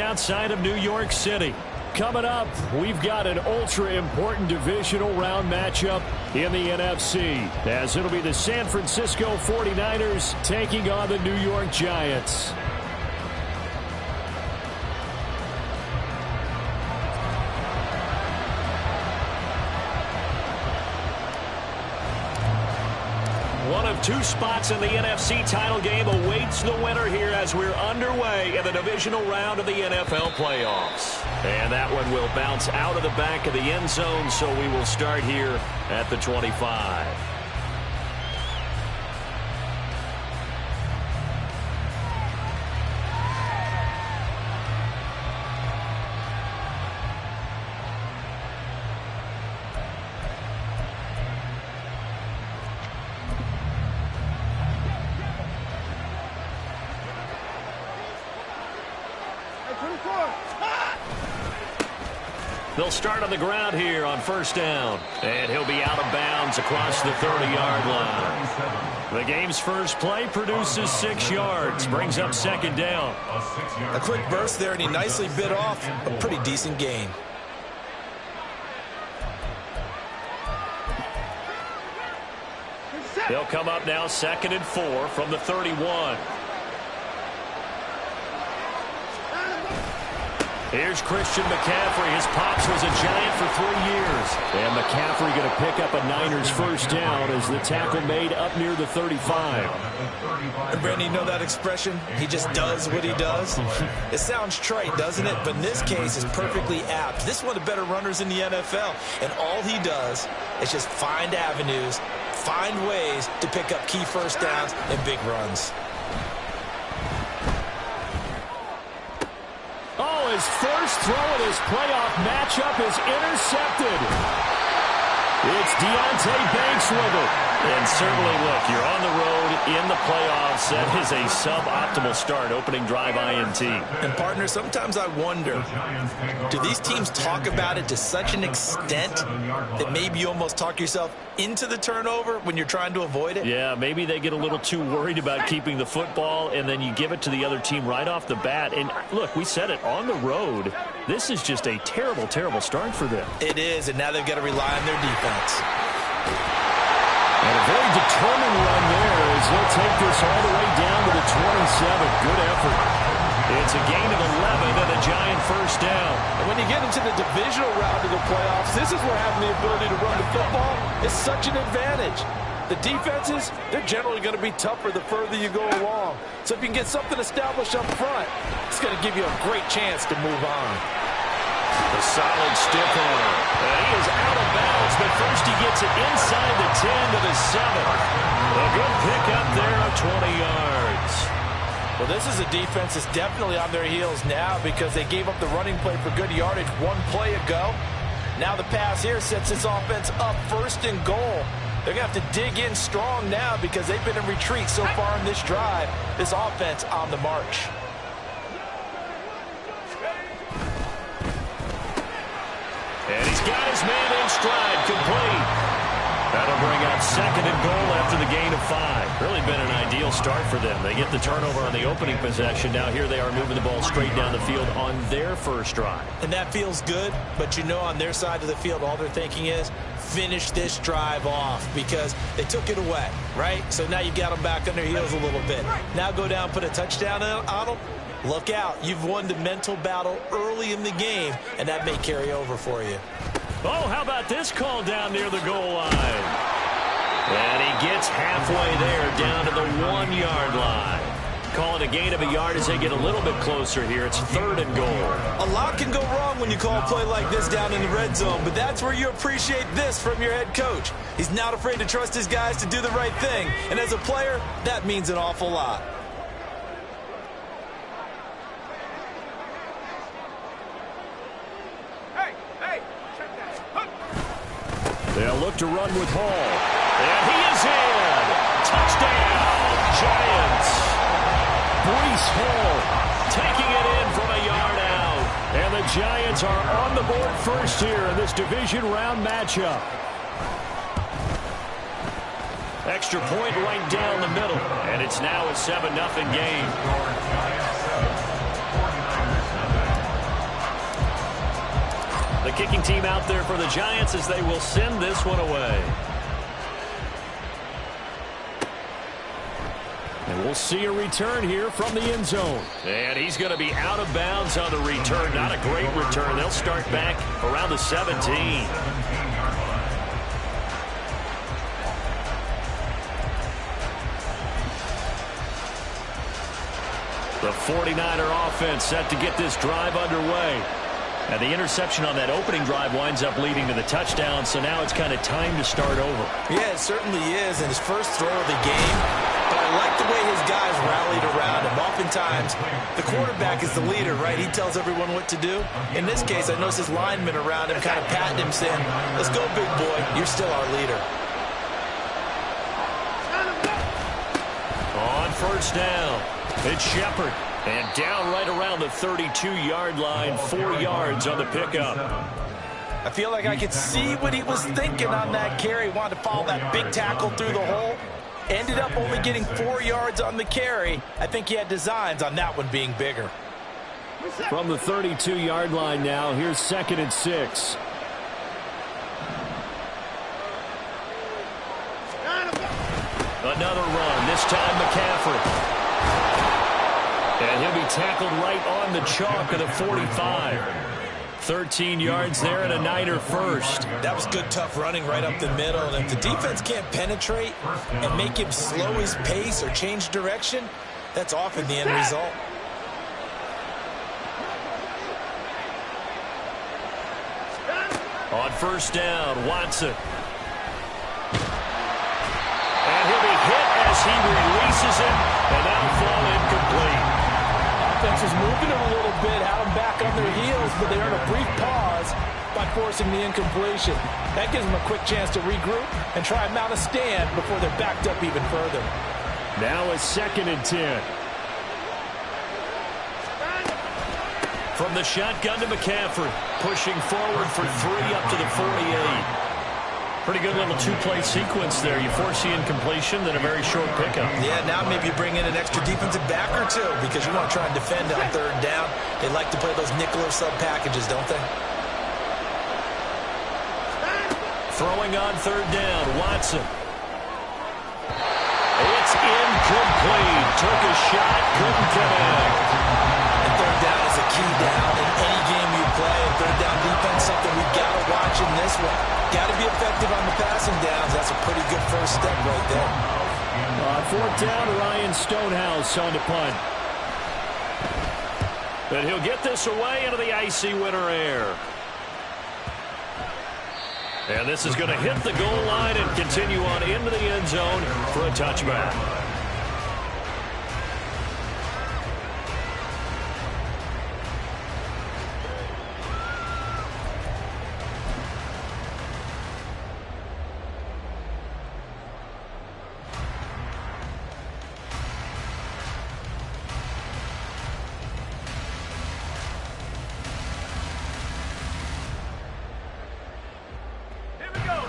Outside of New York City. Coming up, we've got an ultra-important divisional round matchup in the NFC, as it'll be the San Francisco 49ers taking on the New York Giants. One of two spots in the NFC title game awaits the winner here as we're underway in the divisional round of the NFL playoffs. And that one will bounce out of the back of the end zone, so we will start here at the 25. They'll start on the ground here on first down. And he'll be out of bounds across the 30-yard line. The game's first play produces 6 yards. Brings up second down. A quick burst there, and he nicely bit off a pretty decent gain. They'll come up now 2nd and 4 from the 31. Here's Christian McCaffrey. His pops was a Giant for 3 years. And McCaffrey going to pick up a Niners first down as the tackle made up near the 35. And Brandon, you know that expression? He just does what he does? It sounds trite, doesn't it? But in this case, it's perfectly apt. This is one of the better runners in the NFL. And all he does is just find avenues, find ways to pick up key first downs and big runs. His first throw in his playoff matchup is intercepted. It's Deonte Banks with it. And certainly, look, you're on the road in the playoffs. That is a suboptimal start, opening drive INT. And, partner, sometimes I wonder, do these teams talk about it to such an extent that maybe you almost talk yourself into the turnover when you're trying to avoid it? Yeah, maybe they get a little too worried about keeping the football, and then you give it to the other team right off the bat. And, look, we said it, on the road, this is just a terrible, terrible start for them. It is, and now they've got to rely on their defense. And a very determined run there as they'll take this all the way down to the 27. Good effort. It's a gain of 11 and a Giant first down. And when you get into the divisional round of the playoffs, this is where having the ability to run the football is such an advantage. The defenses, they're generally going to be tougher the further you go along. So if you can get something established up front, it's going to give you a great chance to move on. A solid stiff arm. He is out of bounds, but first he gets it inside the 10 to the 7. A good pickup there of 20 yards. Well, this is a defense that's definitely on their heels now because they gave up the running play for good yardage one play ago. Now the pass here sets this offense up 1st and goal. They're going to have to dig in strong now because they've been in retreat so far in this drive. This offense on the march. And he's got his man in stride, complete. That'll bring up 2nd and goal after the gain of 5. Really been an ideal start for them. They get the turnover on the opening possession. Now here they are moving the ball straight down the field on their first drive. And that feels good, but you know on their side of the field, all they're thinking is finish this drive off because they took it away, right? So now you got them back on their heels a little bit. Now go down, put a touchdown on them. Look out. You've won the mental battle early in the game, and that may carry over for you. Oh, how about this call down near the goal line? And he gets halfway there down to the 1-yard line. Call it a gain of a yard as they get a little bit closer here. It's 3rd and goal. A lot can go wrong when you call a play like this down in the red zone, but that's where you appreciate this from your head coach. He's not afraid to trust his guys to do the right thing, and as a player, that means an awful lot. They'll look to run with Hall. And he is in. Touchdown, Giants. Breece Hall taking it in from a yard out. And the Giants are on the board first here in this division round matchup. Extra point right down the middle. And it's now a 7-0 game. kicking team out there for the Giants as they will send this one away. And we'll see a return here from the end zone. And he's going to be out of bounds on the return. Not a great return. They'll start back around the 17. The 49er offense set to get this drive underway. And the interception on that opening drive winds up leading to the touchdown, so now it's kind of time to start over. Yeah, it certainly is, and his first throw of the game. But I like the way his guys rallied around him. Oftentimes, the quarterback is the leader, right? He tells everyone what to do. In this case, I noticed his linemen around him kind of patting him, saying, "Let's go, big boy. You're still our leader." On first down, it's Shepard. And down right around the 32-yard line, 4 yards on the pickup. I feel like I could see what he was thinking on that carry. Wanted to follow that big tackle through the hole. Ended up only getting 4 yards on the carry. I think he had designs on that one being bigger. From the 32-yard line now, here's 2nd and 6. Another run, this time McCaffrey. And he'll be tackled right on the chalk of the 45. 13 yards there and a Niner first. That was good, tough running right up the middle. And if the defense can't penetrate and make him slow his pace or change direction, that's often the end result. On first down, Watson. And he'll be hit as he releases it, and that'll fall incomplete. Offense is moving them a little bit, had them back on their heels, but they earn a brief pause by forcing the incompletion. That gives them a quick chance to regroup and try and mount a stand before they're backed up even further. Now it's 2nd and 10. From the shotgun to McCaffrey, pushing forward for 3 up to the 48. Pretty good little two-play sequence there. You force the incompletion, then a very short pickup. Yeah, now maybe you bring in an extra defensive back or two because you want to try and defend on 3rd down. They like to play those nickel or sub packages, don't they? Throwing on 3rd down, Watson. It's incomplete. Took a shot, couldn't connect. And 3rd down is a key down in any game you play. And 3rd down defense, something we've got to watch in this one. Got to be effective on the passing downs. That's a pretty good first step right there. 4th down, Ryan Stonehouse on the punt. But he'll get this away into the icy winter air. And this is going to hit the goal line and continue on into the end zone for a touchback.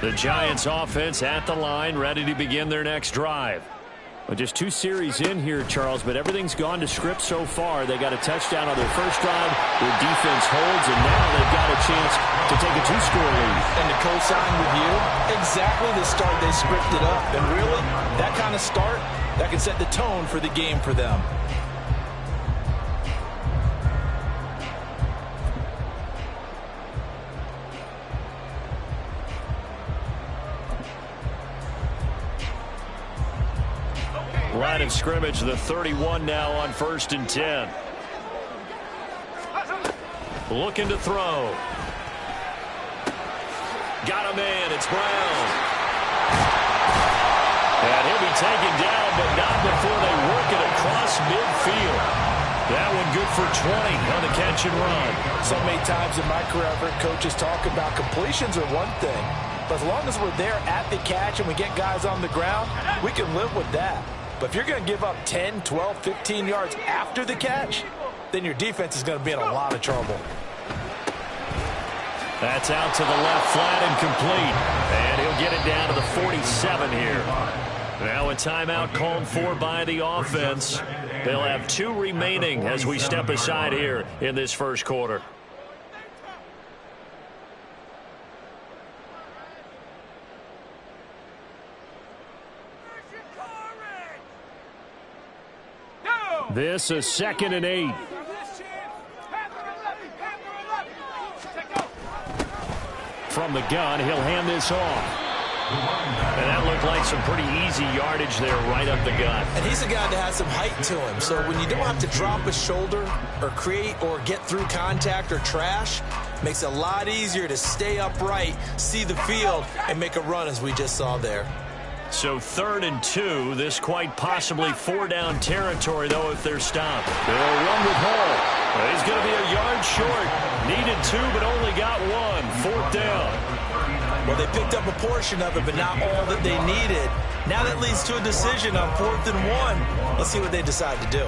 The Giants offense at the line, ready to begin their next drive. Well, just 2 series in here, Charles, but everything's gone to script so far. They got a touchdown on their first drive. Their defense holds, and now they've got a chance to take a 2-score lead. And to co-sign with you, exactly the start they scripted up. And really, that kind of start, that can set the tone for the game for them. Line of scrimmage, the 31 now on 1st and 10. Looking to throw. Got a man, it's Brown. And he'll be taken down, but not before they work it across midfield. That one good for 20 on the catch and run. So many times in my career, I've heard coaches talk about completions are one thing. But as long as we're there at the catch and we get guys on the ground, we can live with that. But if you're going to give up 10, 12, 15 yards after the catch, then your defense is going to be in a lot of trouble. That's out to the left, flat and complete. And he'll get it down to the 47 here. Now a timeout called for by the offense. They'll have 2 remaining as we step aside here in this first quarter. This is 2nd and 8. From the gun, he'll hand this off. And that looked like some pretty easy yardage there right up the gut. And he's a guy that has some height to him. So when you don't have to drop a shoulder or create or get through contact or trash, makes it a lot easier to stay upright, see the field, and make a run as we just saw there. So 3rd and 2. This quite possibly 4-down territory, though, if they're stopped. They'll run with Hall. He's going to be a yard short. Needed 2, but only got 1. 4th down. Well, they picked up a portion of it, but not all that they needed. Now that leads to a decision on 4th and 1. Let's see what they decide to do.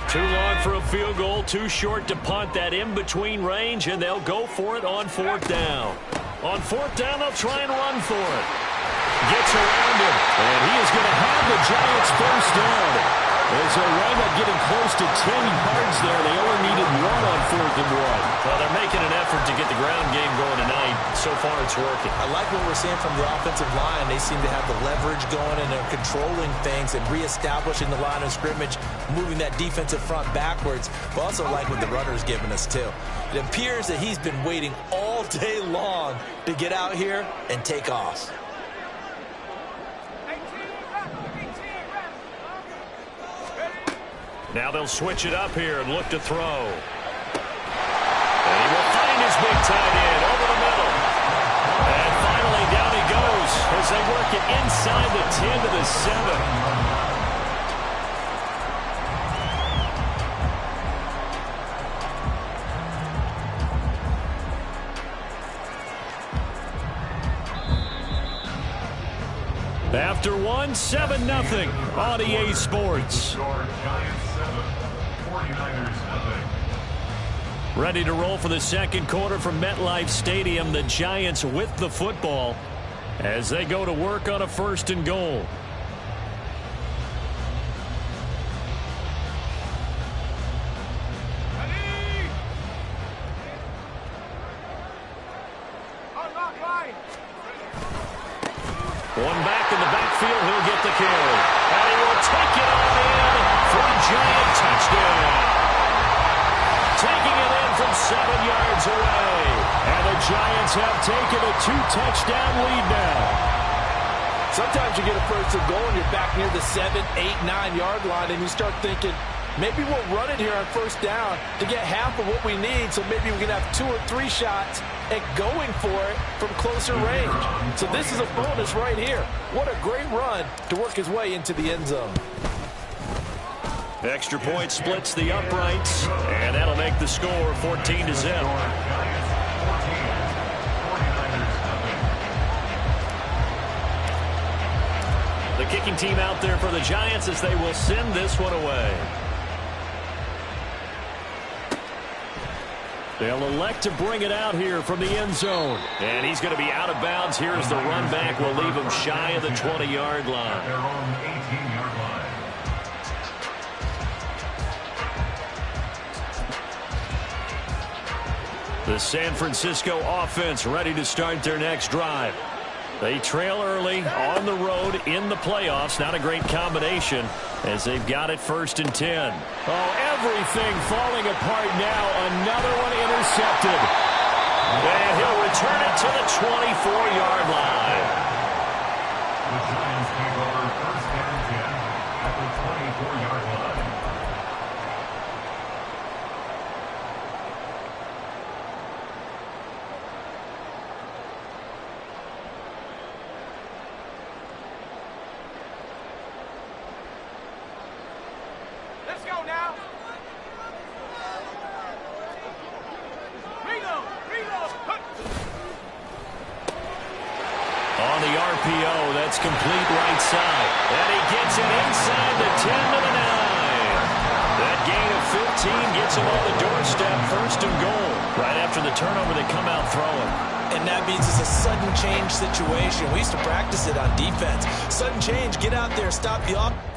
Too long for a field goal, too short to punt. That in-between range, and they'll go for it on 4th down. On 4th down, they'll try and run for it. Gets around him, and he is going to have the Giants first down. As they wind up getting close to 10 yards there. They only needed 1 on 4th and 1. Well, they're making an effort to get the ground game going tonight. So far, it's working. I like what we're seeing from the offensive line. They seem to have the leverage going, and they're controlling things and reestablishing the line of scrimmage, moving that defensive front backwards. But also like what the runner's giving us, too. It appears that he's been waiting all day long to get out here and take off. Now they'll switch it up here and look to throw. And he will find his big tight end over the middle. And finally down he goes as they work it inside the 10 to the 7. After 1, 7-0 on EA Sports. Ready to roll for the second quarter from MetLife Stadium. The Giants with the football as they go to work on a 1st and goal. One back in the backfield, he'll get the carry. And he will take it on in for a Giant touchdown. Taking it in from 7 yards away. And the Giants have taken a 2-touchdown lead now. Sometimes you get a 1st and goal and you're back near the 7, 8, 9-yard line, and you start thinking, maybe we'll run it here on 1st down to get half of what we need, so maybe we can have 2 or 3 shots at going for it from closer range. So this is a bonus right here. What a great run to work his way into the end zone. Extra point splits the uprights, and that'll make the score 14-0. The kicking team out there for the Giants as they will send this one away. They'll elect to bring it out here from the end zone. And he's going to be out of bounds here as the run back will leave him shy of the 20-yard line. Their own 18-yard line. The San Francisco offense ready to start their next drive. They trail early on the road in the playoffs. Not a great combination as they've got it 1st and 10. Oh, everything falling apart now. Another one intercepted. And he'll return it to the 24-yard line. The Giants take over 1st and 10 at the 24-yard line. On the RPO, that's complete right side. And he gets it inside the 10 to the 9. That gain of 15 gets him on the doorstep, 1st and goal. Right after the turnover, they come out throwing. And that means it's a sudden change situation. We used to practice it on defense. Sudden change, get out there, stop the offense.